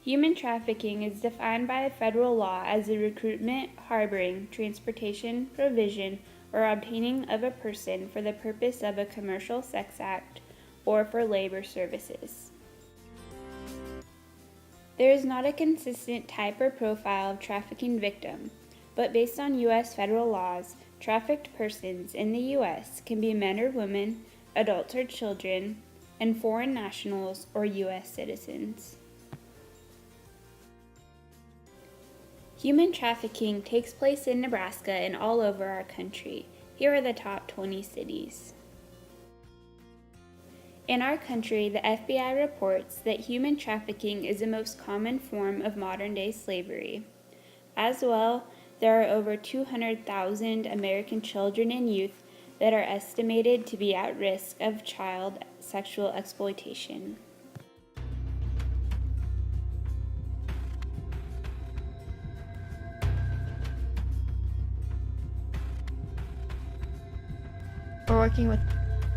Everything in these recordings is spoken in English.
Human trafficking is defined by federal law as the recruitment, harboring, transportation, provision, or obtaining of a person for the purpose of a commercial sex act or for labor services. There is not a consistent type or profile of trafficking victim, but based on U.S. federal laws, trafficked persons in the U.S. can be men or women, adults or children, and foreign nationals or U.S. citizens. Human trafficking takes place in Nebraska and all over our country. Here are the top 20 cities. In our country, the FBI reports that human trafficking is the most common form of modern-day slavery. As well, there are over 200,000 American children and youth that are estimated to be at risk of child sexual exploitation. We're working with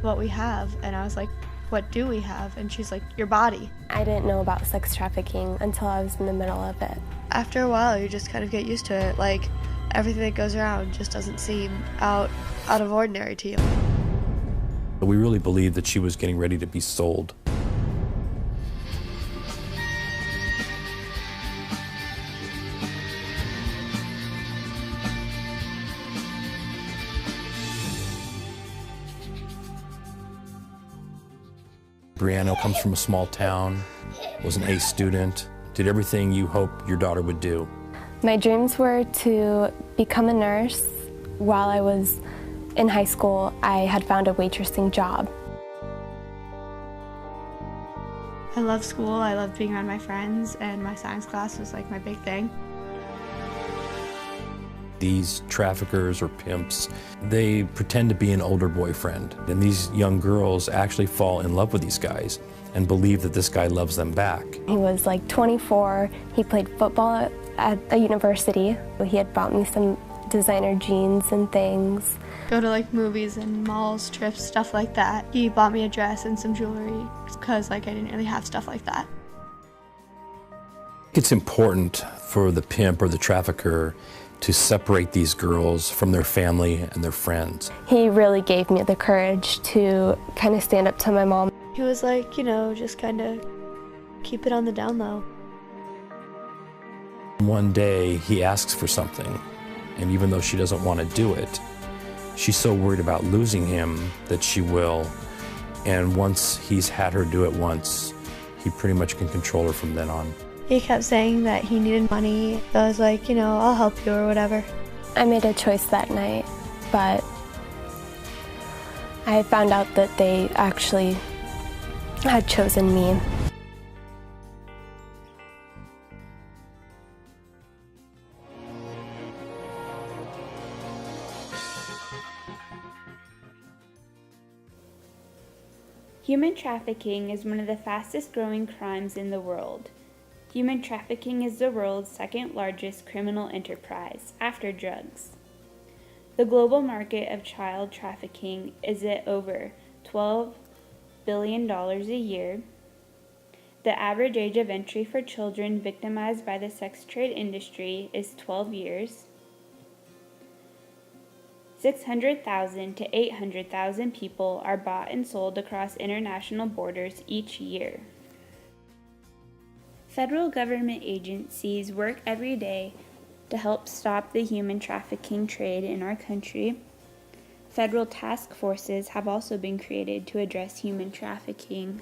what we have, and I was like, what do we have? And she's like, your body. I didn't know about sex trafficking until I was in the middle of it. After a while, you just kind of get used to it. Like, everything that goes around just doesn't seem out of ordinary to you. We really believed that she was getting ready to be sold. Brianna comes from a small town, was an A student, did everything you hoped your daughter would do. My dreams were to become a nurse. While I was in high school, I had found a waitressing job. I love school, I love being around my friends, and my science class was like my big thing. These traffickers or pimps, they pretend to be an older boyfriend. And these young girls actually fall in love with these guys and believe that this guy loves them back. He was like 24. He played football at a university. He had bought me some designer jeans and things. Go to like movies and malls, trips, stuff like that. He bought me a dress and some jewelry because like I didn't really have stuff like that. It's important for the pimp or the trafficker to separate these girls from their family and their friends. He really gave me the courage to kind of stand up to my mom. He was like, you know, just kind of keep it on the down low. One day he asks for something, and even though she doesn't want to do it, she's so worried about losing him that she will. And once he's had her do it once, he pretty much can control her from then on. He kept saying that he needed money. So I was like, you know, I'll help you or whatever. I made a choice that night, but I found out that they actually had chosen me. Human trafficking is one of the fastest growing crimes in the world. Human trafficking is the world's second largest criminal enterprise, after drugs. The global market of child trafficking is at over $12 billion a year. The average age of entry for children victimized by the sex trade industry is 12 years. 600,000 to 800,000 people are bought and sold across international borders each year. Federal government agencies work every day to help stop the human trafficking trade in our country. Federal task forces have also been created to address human trafficking.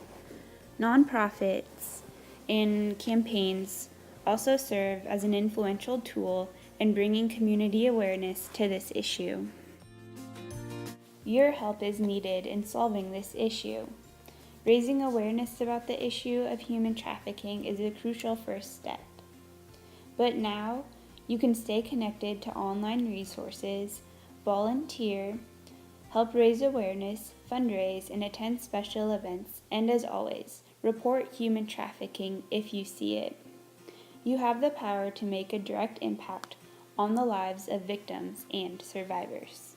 Nonprofits and campaigns also serve as an influential tool in bringing community awareness to this issue. Your help is needed in solving this issue. Raising awareness about the issue of human trafficking is a crucial first step. But now, you can stay connected to online resources, volunteer, help raise awareness, fundraise, and attend special events, and as always, report human trafficking if you see it. You have the power to make a direct impact on the lives of victims and survivors.